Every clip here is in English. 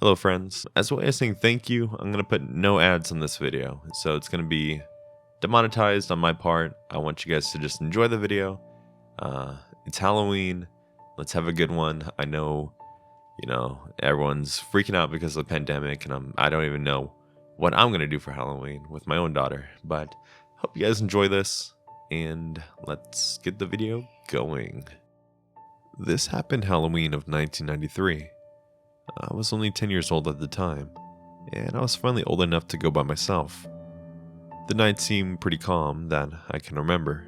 Hello friends, as a way of saying thank you, I'm going to put no ads on this video, so it's going to be demonetized on my part. I want you guys to just enjoy the video. It's Halloween, let's have a good one. I know, everyone's freaking out because of the pandemic, and I don't even know what I'm going to do for Halloween with my own daughter, but hope you guys enjoy this, and let's get the video going. This happened Halloween of 1993. I was only 10 years old at the time, and I was finally old enough to go by myself. The night seemed pretty calm that I can remember.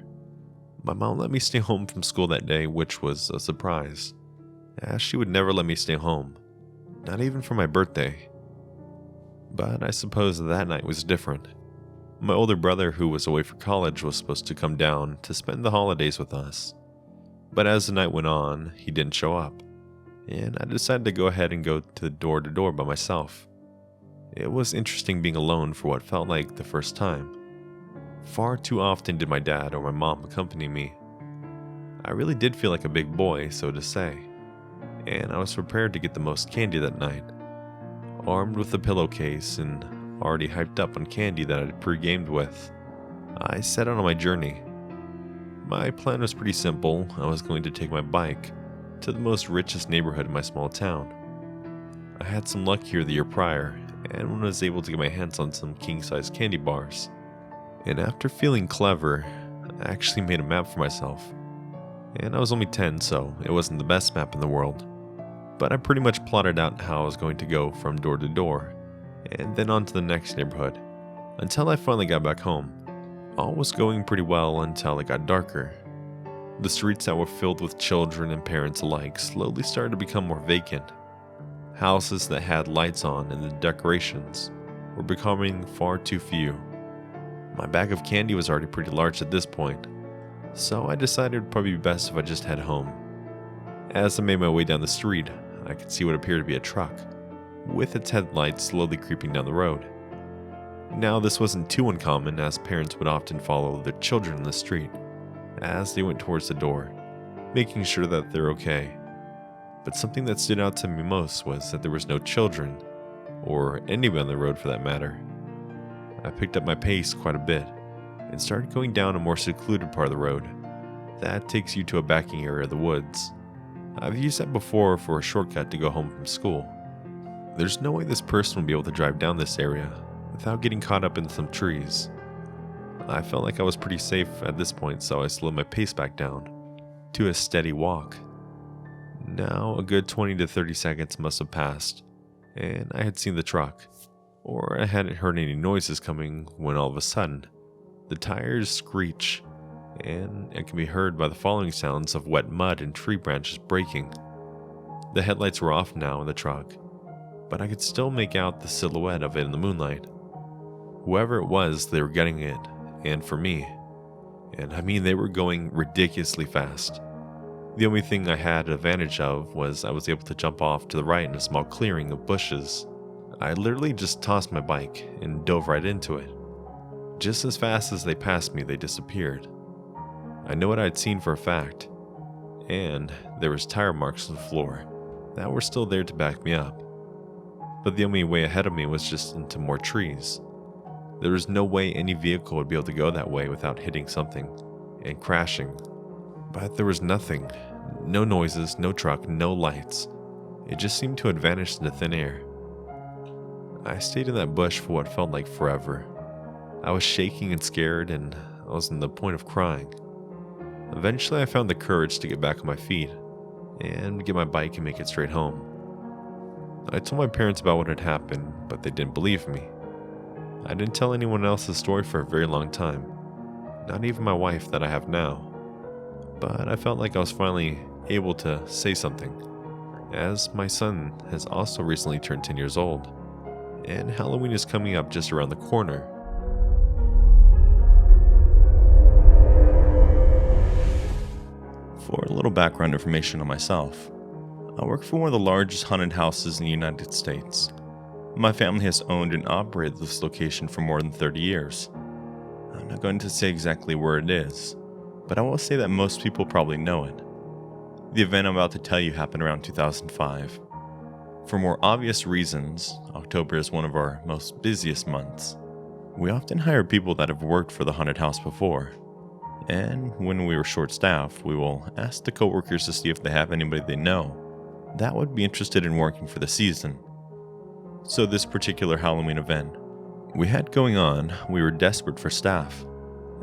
My mom let me stay home from school that day, which was a surprise, as she would never let me stay home, not even for my birthday. But I suppose that night was different. My older brother, who was away for college, was supposed to come down to spend the holidays with us. But as the night went on, he didn't show up, and I decided to go ahead and go to door by myself. It was interesting being alone for what felt like the first time. Far too often did my dad or my mom accompany me. I really did feel like a big boy, so to say, and I was prepared to get the most candy that night. Armed with a pillowcase and already hyped up on candy that I'd pre-gamed with, I set out on my journey. My plan was pretty simple. I was going to take my bike to the most richest neighborhood in my small town. I had some luck here the year prior, and was able to get my hands on some king-size candy bars. And after feeling clever, I actually made a map for myself. And I was only 10, so it wasn't the best map in the world. But I pretty much plotted out how I was going to go from door to door, and then on to the next neighborhood, until I finally got back home. All was going pretty well until it got darker. The streets that were filled with children and parents alike slowly started to become more vacant. Houses that had lights on and the decorations were becoming far too few. My bag of candy was already pretty large at this point, so I decided it would probably be best if I just head home. As I made my way down the street, I could see what appeared to be a truck, with its headlights slowly creeping down the road. Now, this wasn't too uncommon, as parents would often follow their children in the street as they went towards the door, making sure that they're okay. But something that stood out to me most was that there was no children, or anyone on the road for that matter. I picked up my pace quite a bit, and started going down a more secluded part of the road. That takes you to a backing area of the woods. I've used that before for a shortcut to go home from school. There's no way this person would be able to drive down this area without getting caught up in some trees. I felt like I was pretty safe at this point, so I slowed my pace back down to a steady walk. Now, a good 20 to 30 seconds must have passed, and I had seen the truck, or I hadn't heard any noises coming when all of a sudden, the tires screech, and it can be heard by the following sounds of wet mud and tree branches breaking. The headlights were off now in the truck, but I could still make out the silhouette of it in the moonlight. Whoever it was, they were getting it, and for me. And I mean, they were going ridiculously fast. The only thing I had an advantage of was I was able to jump off to the right in a small clearing of bushes. I literally just tossed my bike and dove right into it. Just as fast as they passed me, they disappeared. I know what I'd seen for a fact, and there was tire marks on the floor that were still there to back me up. But the only way ahead of me was just into more trees. There was no way any vehicle would be able to go that way without hitting something and crashing. But there was nothing. No noises, no truck, no lights. It just seemed to have vanished into thin air. I stayed in that bush for what felt like forever. I was shaking and scared, and I was on the point of crying. Eventually, I found the courage to get back on my feet and get my bike and make it straight home. I told my parents about what had happened, but they didn't believe me. I didn't tell anyone else the story for a very long time, not even my wife that I have now. But I felt like I was finally able to say something, as my son has also recently turned 10 years old, and Halloween is coming up just around the corner. For a little background information on myself, I work for one of the largest haunted houses in the United States. My family has owned and operated this location for more than 30 years. I'm not going to say exactly where it is, but I will say that most people probably know it. The event I'm about to tell you happened around 2005. For more obvious reasons, October is one of our most busiest months. We often hire people that have worked for the haunted house before, and when we were short-staffed, we will ask the coworkers to see if they have anybody they know that would be interested in working for the season. So this particular Halloween event we had going on, we were desperate for staff,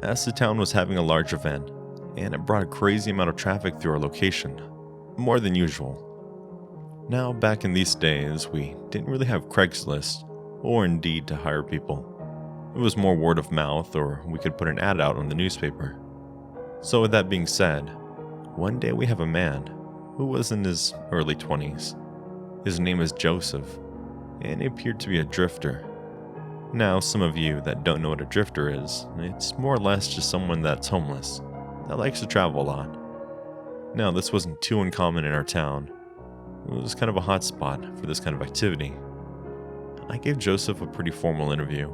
as the town was having a large event, and it brought a crazy amount of traffic through our location, more than usual. Now, back in these days, we didn't really have Craigslist or Indeed to hire people. It was more word of mouth, or we could put an ad out on the newspaper. So with that being said, one day we have a man who was in his early 20s. His name is Joseph, and he appeared to be a drifter. Now, some of you that don't know what a drifter is, it's more or less just someone that's homeless, that likes to travel a lot. Now, this wasn't too uncommon in our town. It was kind of a hot spot for this kind of activity. I gave Joseph a pretty formal interview.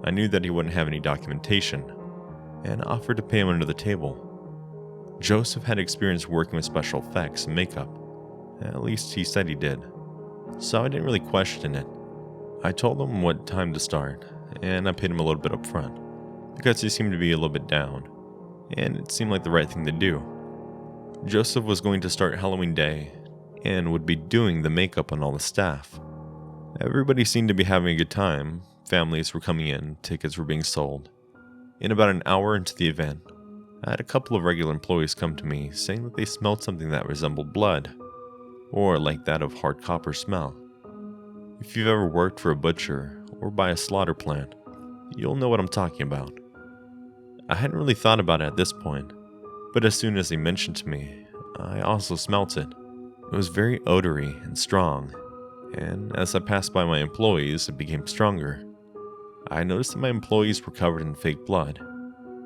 I knew that he wouldn't have any documentation, and offered to pay him under the table. Joseph had experience working with special effects and makeup. At least he said he did. So I didn't really question it. I told him what time to start, and I paid him a little bit up front, because he seemed to be a little bit down, and it seemed like the right thing to do. Joseph was going to start Halloween Day, and would be doing the makeup on all the staff. Everybody seemed to be having a good time. Families were coming in, tickets were being sold. In about an hour into the event, I had a couple of regular employees come to me saying that they smelled something that resembled blood, or like that of hard copper smell. If you've ever worked for a butcher or by a slaughter plant, you'll know what I'm talking about. I hadn't really thought about it at this point, but as soon as they mentioned to me, I also smelt it. It was very odory and strong, and as I passed by my employees, it became stronger. I noticed that my employees were covered in fake blood,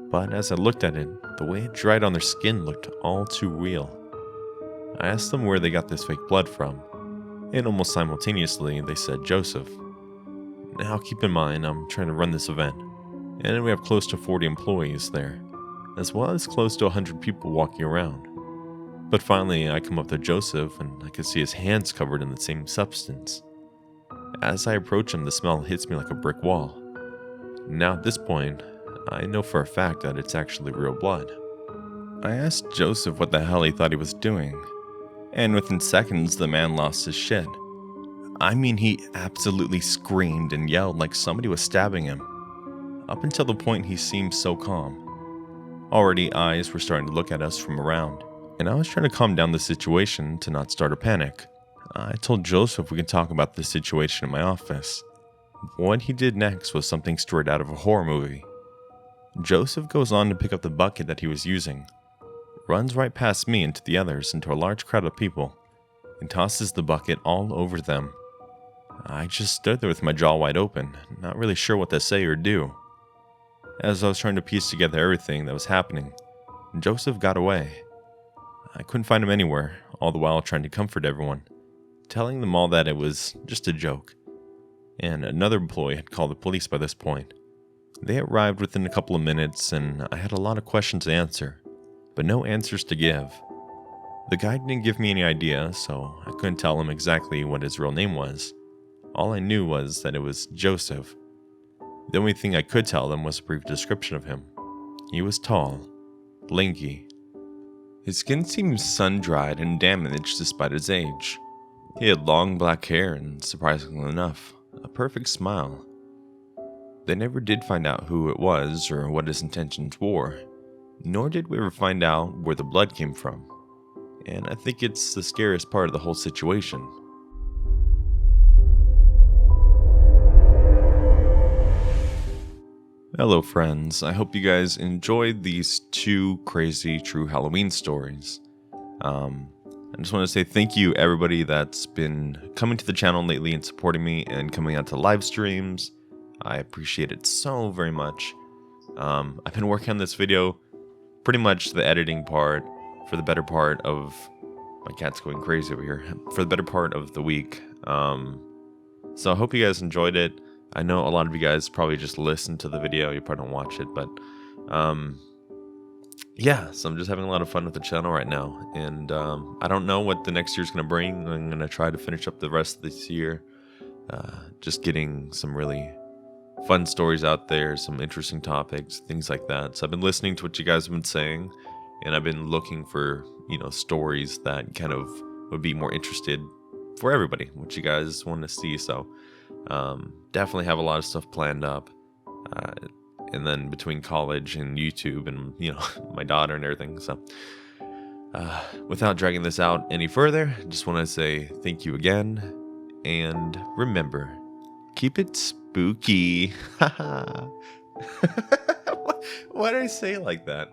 but as I looked at it, the way it dried on their skin looked all too real. I asked them where they got this fake blood from, and almost simultaneously they said Joseph. Now keep in mind, I'm trying to run this event, and we have close to 40 employees there, as well as close to 100 people walking around. But finally I come up to Joseph and I could see his hands covered in the same substance. As I approach him, the smell hits me like a brick wall. Now at this point, I know for a fact that it's actually real blood. I asked Joseph what the hell he thought he was doing, and within seconds the man lost his shit. I mean, he absolutely screamed and yelled like somebody was stabbing him. Up until the point he seemed so calm. Already eyes were starting to look at us from around, and I was trying to calm down the situation to not start a panic. I told Joseph we could talk about this situation in my office. What he did next was something straight out of a horror movie. Joseph goes on to pick up the bucket that he was using, runs right past me and to the others into a large crowd of people, and tosses the bucket all over them. I just stood there with my jaw wide open, not really sure what to say or do. As I was trying to piece together everything that was happening, Joseph got away. I couldn't find him anywhere, all the while trying to comfort everyone, telling them all that it was just a joke. And another employee had called the police by this point. They arrived within a couple of minutes, and I had a lot of questions to answer, but no answers to give. The guy didn't give me any idea, so I couldn't tell him exactly what his real name was. All I knew was that it was Joseph. The only thing I could tell them was a brief description of him. He was tall, lanky. His skin seemed sun-dried and damaged despite his age. He had long black hair and, surprisingly enough, a perfect smile. They never did find out who it was or what his intentions were, nor did we ever find out where the blood came from. And I think it's the scariest part of the whole situation. Hello friends, I hope you guys enjoyed these two crazy true Halloween stories. I just want to say thank you everybody that's been coming to the channel lately and supporting me and coming out to live streams. I appreciate it so very much. I've been working on this video, pretty much the editing part, for the better part of... My cat's going crazy over here. For the better part of the week. So I hope you guys enjoyed it. I know a lot of you guys probably just listen to the video, you probably don't watch it, but yeah, so I'm just having a lot of fun with the channel right now, and I don't know what the next year's gonna bring. I'm gonna try to finish up the rest of this year, just getting some really fun stories out there, some interesting topics, things like that. So I've been listening to what you guys have been saying, and I've been looking for, stories that kind of would be more interested for everybody, what you guys want to see. So definitely have a lot of stuff planned up. Uh, and then between college and YouTube and, my daughter and everything. So without dragging this out any further, just want to say thank you again. And remember, keep it spooky. Why did I say it like that?